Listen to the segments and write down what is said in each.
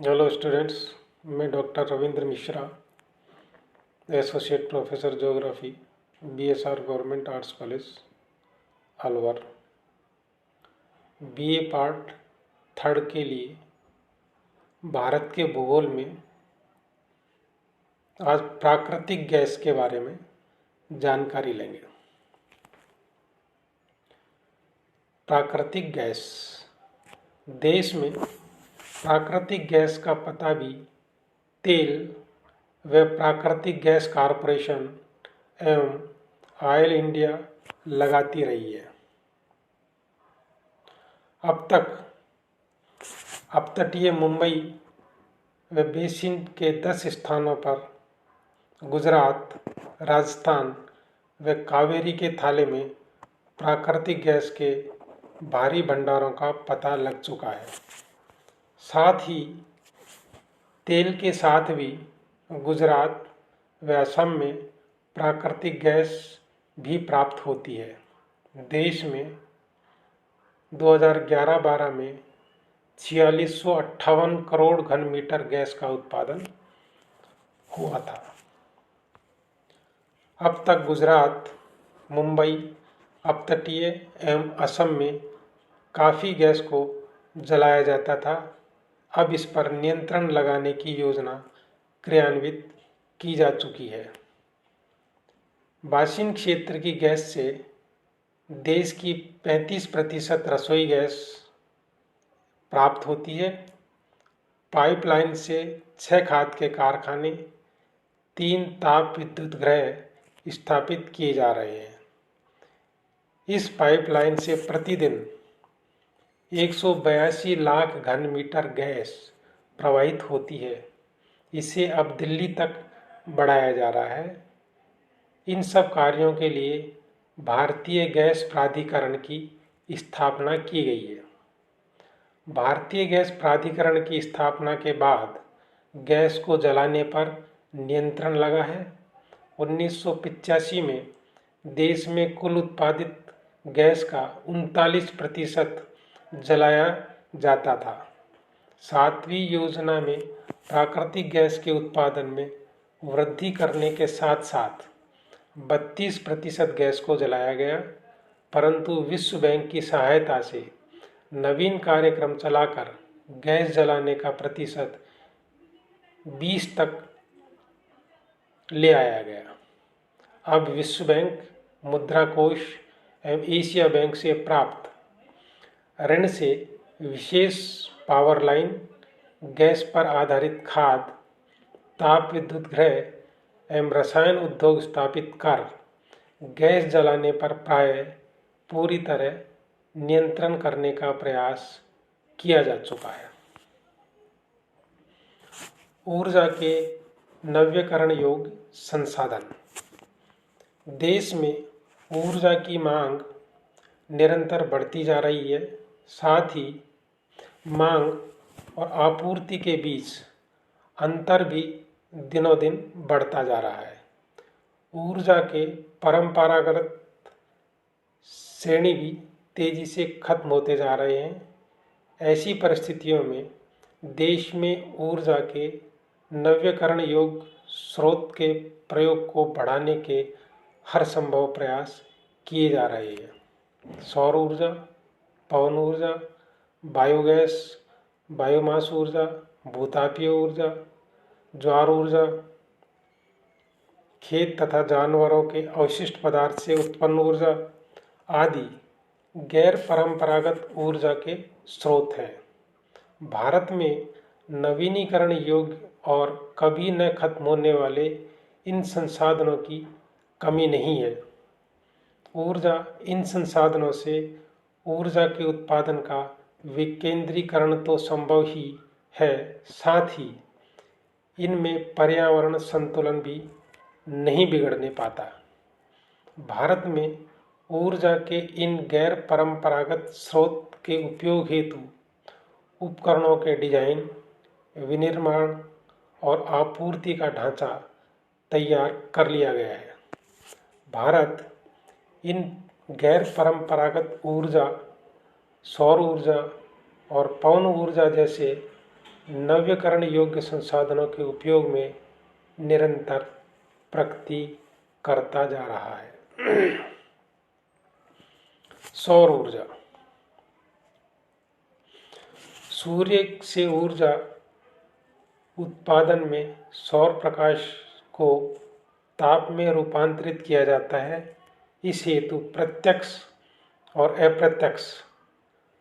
Hello students, मैं doctor Ravindra Mishra, associate professor geography, BSR government arts college Alwar. BA part third के लिए भारत के भूगोल में आज प्राकृतिक गैस के बारे में जानकारी लेंगे। प्राकृतिक गैस देश में प्राकृतिक गैस का पता भी तेल व प्राकृतिक गैस कॉरपोरेशन एवं ऑयल इंडिया लगाती रही है। अब तक अपतटीय मुंबई व बेसिन के 10 स्थानों पर गुजरात, राजस्थान व कावेरी के थाले में प्राकृतिक गैस के भारी भंडारों का पता लग चुका है। साथ ही तेल के साथ भी गुजरात व असम में प्राकृतिक गैस भी प्राप्त होती है। देश में 2011-12 में 4658 करोड़ घन मीटर गैस का उत्पादन हुआ था। अब तक गुजरात, मुंबई, अपतटीय एवं असम में काफ़ी गैस को जलाया जाता था। अब इस पर नियंत्रण लगाने की योजना क्रियान्वित की जा चुकी है। बासिन क्षेत्र की गैस से देश की 35% रसोई गैस प्राप्त होती है। पाइपलाइन से 6 खाद के कारखाने, 3 ताप विद्युत गृह स्थापित किए जा रहे हैं। इस पाइपलाइन से प्रतिदिन 182 लाख घन मीटर गैस प्रवाहित होती है। इसे अब दिल्ली तक बढ़ाया जा रहा है। इन सब कार्यों के लिए भारतीय गैस प्राधिकरण की स्थापना की गई है। भारतीय गैस प्राधिकरण की स्थापना के बाद गैस को जलाने पर नियंत्रण लगा है। 1985 में देश में कुल उत्पादित गैस का 39% जलाया जाता था। 7वीं योजना में प्राकृतिक गैस के उत्पादन में वृद्धि करने के साथ साथ 32% गैस को जलाया गया, परंतु विश्व बैंक की सहायता से नवीन कार्यक्रम चलाकर गैस जलाने का प्रतिशत 20 तक ले आया गया। अब विश्व बैंक, मुद्रा कोष एवं एशिया बैंक से प्राप्त ऋण से विशेष पावर लाइन, गैस पर आधारित खाद, ताप विद्युत गृह एवं रसायन उद्योग स्थापित कर गैस जलाने पर प्राय पूरी तरह नियंत्रण करने का प्रयास किया जा चुका है। ऊर्जा के नवीकरण योग्य संसाधन। देश में ऊर्जा की मांग निरंतर बढ़ती जा रही है। साथ ही मांग और आपूर्ति के बीच अंतर भी दिनों दिन बढ़ता जा रहा है। ऊर्जा के परंपरागत श्रेणी भी तेजी से खत्म होते जा रहे हैं। ऐसी परिस्थितियों में देश में ऊर्जा के नवीकरण योग्य स्रोत के प्रयोग को बढ़ाने के हर संभव प्रयास किए जा रहे हैं। सौर ऊर्जा, पवन ऊर्जा, बायोगैस, बायोमास ऊर्जा, भूतापीय ऊर्जा, ज्वार ऊर्जा, खेत तथा जानवरों के अवशिष्ट पदार्थ से उत्पन्न ऊर्जा आदि गैर परंपरागत ऊर्जा के स्रोत हैं। भारत में नवीनीकरण योग्य और कभी न खत्म होने वाले इन संसाधनों की कमी नहीं है। इन संसाधनों से ऊर्जा के उत्पादन का विकेंद्रीकरण तो संभव ही है, साथ ही इनमें पर्यावरण संतुलन भी नहीं बिगड़ने पाता। भारत में ऊर्जा के इन गैर परंपरागत स्रोत के उपयोग हेतु उपकरणों के डिजाइन, विनिर्माण और आपूर्ति का ढांचा तैयार कर लिया गया है। भारत इन गैर परंपरागत ऊर्जा, सौर ऊर्जा और पवन ऊर्जा जैसे नवीकरण योग्य संसाधनों के उपयोग में निरंतर प्रगति करता जा रहा है। सौर ऊर्जा। सूर्य से ऊर्जा उत्पादन में सौर प्रकाश को ताप में रूपांतरित किया जाता है। इस हेतु प्रत्यक्ष और अप्रत्यक्ष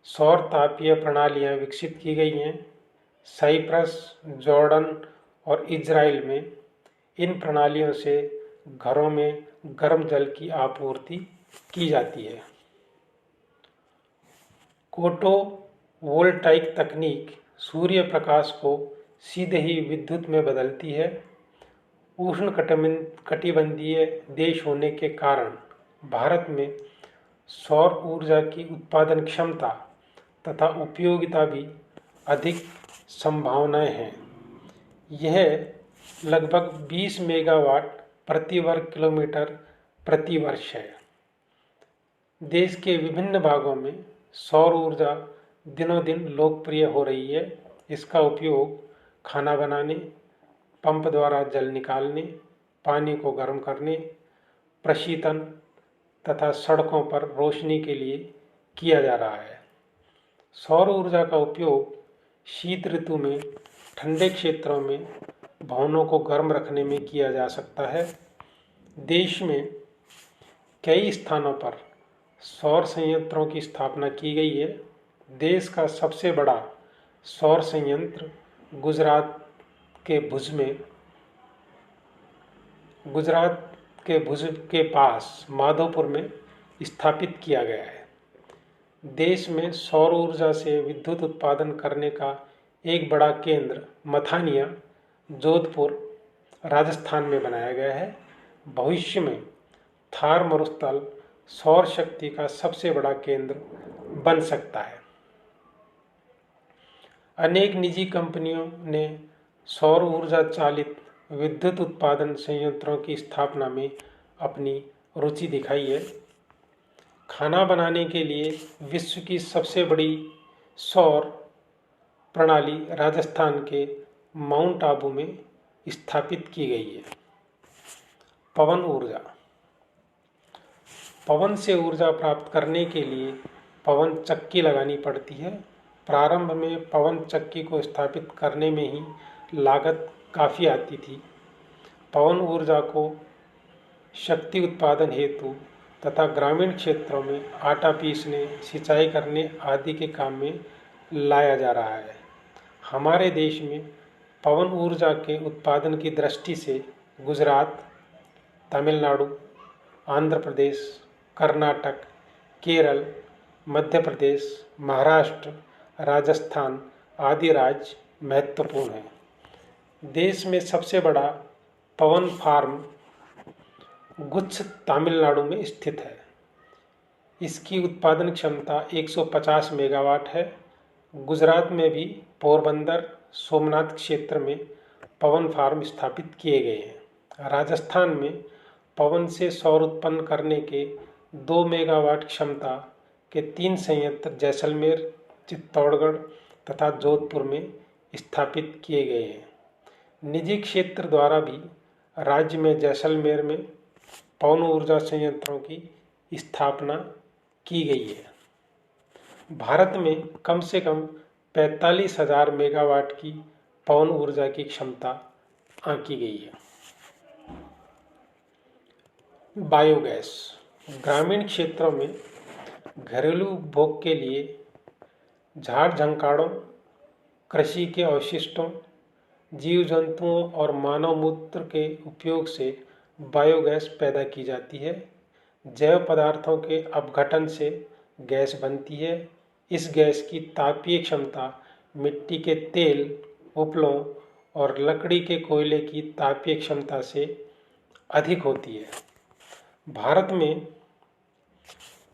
सौर तापीय प्रणालियां विकसित की गई हैं। साइप्रस, जॉर्डन और इजराइल में इन प्रणालियों से घरों में गर्म जल की आपूर्ति की जाती है। फोटोवोल्टाइक तकनीक सूर्य प्रकाश को सीधे ही विद्युत में बदलती है। उष्णकटिबंधीय देश होने के कारण भारत में सौर ऊर्जा की उत्पादन क्षमता तथा उपयोगिता भी अधिक संभावनाएं हैं। यह लगभग 20 मेगावाट प्रति वर्ग किलोमीटर प्रति वर्ष है। देश के विभिन्न भागों में सौर ऊर्जा दिनों दिन लोकप्रिय हो रही है। इसका उपयोग खाना बनाने, पंप द्वारा जल निकालने, पानी को गर्म करने, प्रशीतन तथा सड़कों पर रोशनी के लिए किया जा रहा है। सौर ऊर्जा का उपयोग शीत ऋतु में ठंडे क्षेत्रों में भवनों को गर्म रखने में किया जा सकता है। देश में कई स्थानों पर सौर संयंत्रों की स्थापना की गई है। देश का सबसे बड़ा सौर संयंत्र गुजरात के भुज के पास माधोपुर में स्थापित किया गया है। देश में सौर ऊर्जा से विद्युत उत्पादन करने का एक बड़ा केंद्र मथानिया, जोधपुर, राजस्थान में बनाया गया है। भविष्य में थार मरुस्थल सौर शक्ति का सबसे बड़ा केंद्र बन सकता है। अनेक निजी कंपनियों ने सौर ऊर्जा चालित विद्युत उत्पादन संयंत्रों की स्थापना में अपनी रुचि दिखाई है। खाना बनाने के लिए विश्व की सबसे बड़ी सौर प्रणाली राजस्थान के माउंट आबू में स्थापित की गई है। पवन ऊर्जा। पवन से ऊर्जा प्राप्त करने के लिए पवन चक्की लगानी पड़ती है। प्रारंभ में पवन चक्की को स्थापित करने में ही लागत काफ़ी आती थी। पवन ऊर्जा को शक्ति उत्पादन हेतु तथा ग्रामीण क्षेत्रों में आटा पीसने, सिंचाई करने आदि के काम में लाया जा रहा है। हमारे देश में पवन ऊर्जा के उत्पादन की दृष्टि से गुजरात, तमिलनाडु, आंध्र प्रदेश, कर्नाटक, केरल, मध्य प्रदेश, महाराष्ट्र, राजस्थान आदि राज्य महत्वपूर्ण हैं। देश में सबसे बड़ा पवन फार्म गुच्छ तमिलनाडु में स्थित है। इसकी उत्पादन क्षमता 150 मेगावाट है। गुजरात में भी पोरबंदर, सोमनाथ क्षेत्र में पवन फार्म स्थापित किए गए हैं। राजस्थान में पवन से सौर उत्पन्न करने के 2 मेगावाट क्षमता के 3 संयंत्र जैसलमेर, चित्तौड़गढ़ तथा जोधपुर में स्थापित किए गए हैं। निजी क्षेत्र द्वारा भी राज्य में जैसलमेर में पवन ऊर्जा संयंत्रों की स्थापना की गई है। भारत में कम से कम 45,000 मेगावाट की पवन ऊर्जा की क्षमता आंकी गई है। बायोगैस। ग्रामीण क्षेत्रों में घरेलू उपभोग के लिए झाड़ झंकाड़ों, कृषि के अवशिष्टों, जीव जंतुओं और मानव मूत्र के उपयोग से बायोगैस पैदा की जाती है। जैव पदार्थों के अपघटन से गैस बनती है। इस गैस की तापीय क्षमता मिट्टी के तेल, उपलों और लकड़ी के कोयले की तापीय क्षमता से अधिक होती है। भारत में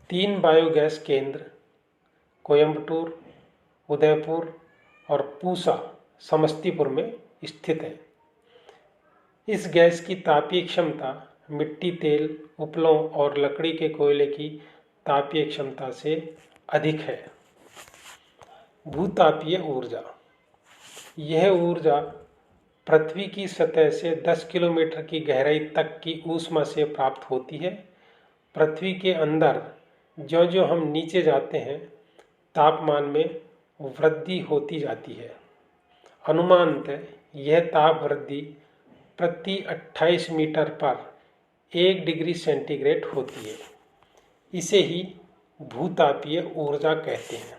3 बायोगैस केंद्र कोयंबटूर, उदयपुर और पूसा समस्तीपुर में स्थित है। इस गैस की तापीय क्षमता मिट्टी तेल, उपलों और लकड़ी के कोयले की तापीय क्षमता से अधिक है। भूतापीय ऊर्जा। यह ऊर्जा पृथ्वी की सतह से 10 किलोमीटर की गहराई तक की ऊष्मा से प्राप्त होती है। पृथ्वी के अंदर ज्यों-ज्यों हम नीचे जाते हैं, तापमान में वृद्धि होती जाती है। अनुमानतः यह ताप वृद्धि प्रति 28 मीटर पर 1 डिग्री सेंटीग्रेड होती है। इसे ही भूतापीय ऊर्जा कहते हैं।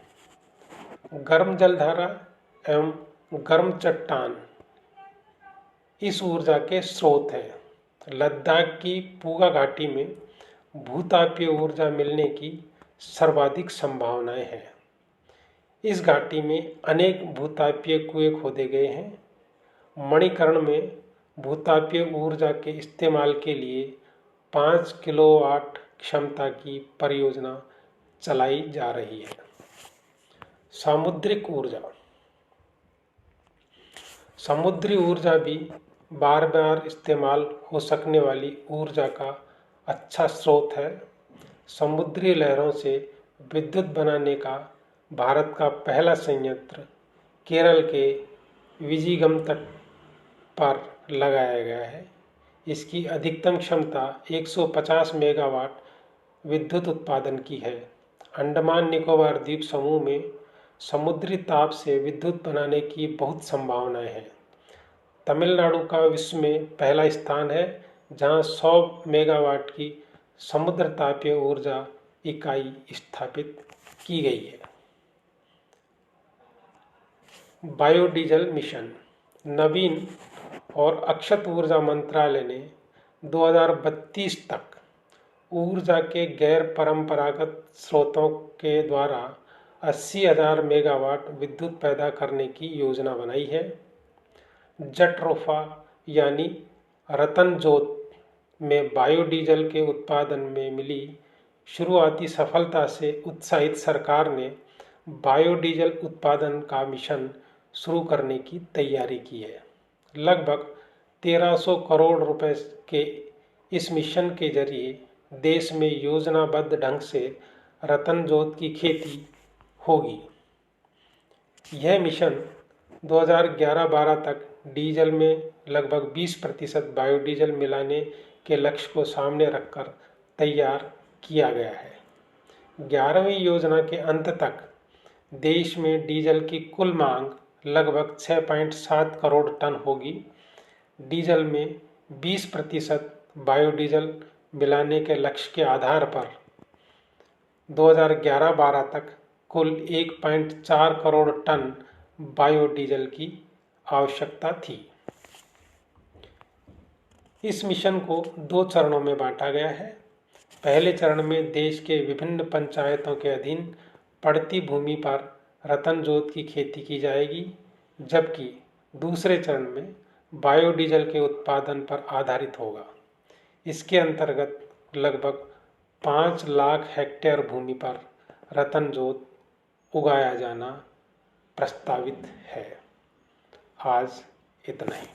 गर्म जलधारा एवं गर्म चट्टान इस ऊर्जा के स्रोत हैं। लद्दाख की पूगा घाटी में भूतापीय ऊर्जा मिलने की सर्वाधिक संभावनाएं हैं। इस घाटी में अनेक भूतापीय कुएं खोदे गए हैं। मणिकर्ण में भूतापीय ऊर्जा के इस्तेमाल के लिए 5 किलोवाट क्षमता की परियोजना चलाई जा रही है। सामुद्रिक ऊर्जा। समुद्री ऊर्जा भी बार बार इस्तेमाल हो सकने वाली ऊर्जा का अच्छा स्रोत है। समुद्री लहरों से विद्युत बनाने का भारत का पहला संयंत्र केरल के विजिगम तट पर लगाया गया है। इसकी अधिकतम क्षमता 150 मेगावाट विद्युत उत्पादन की है। अंडमान निकोबार द्वीप समूह में समुद्री ताप से विद्युत बनाने की बहुत संभावनाएं हैं। तमिलनाडु का विश्व में पहला स्थान है, जहां 100 मेगावाट की समुद्र तापीय ऊर्जा इकाई स्थापित की गई है। Biodiesel mission. नवीन और अक्षत ऊर्जा मंत्रालय ने 2032 तक ऊर्जा के गैर परंपरागत स्रोतों के द्वारा 80,000 मेगावाट विद्युत पैदा करने की योजना बनाई है। जट्रोफा यानी रतनजोत में बायोडीजल के उत्पादन में मिली शुरुआती सफलता से उत्साहित सरकार ने बायोडीजल उत्पादन का मिशन शुरू करने की तैयारी की है। लगभग 1300 करोड़ रुपए के इस मिशन के जरिए देश में योजनाबद्ध ढंग से रतनजोत की खेती होगी। यह मिशन 2011-12 तक डीजल में लगभग 20% बायोडीजल मिलाने के लक्ष्य को सामने रखकर तैयार किया गया है। 11वीं योजना के अंत तक देश में डीजल की कुल मांग लगभग 6.7 करोड़ टन होगी। डीजल में 20% बायोडीजल मिलाने के लक्ष्य के आधार पर 2011-12 तक कुल 1.4 करोड़ टन बायोडीजल की आवश्यकता थी। इस मिशन को 2 चरणों में बांटा गया है। पहले चरण में देश के विभिन्न पंचायतों के अधीन पड़ती भूमि पर रतनजोत की खेती की जाएगी, जबकि दूसरे चरण में बायोडीजल के उत्पादन पर आधारित होगा। इसके अंतर्गत लगभग 5 लाख हेक्टेयर भूमि पर रतनजोत उगाया जाना प्रस्तावित है। आज इतना ही।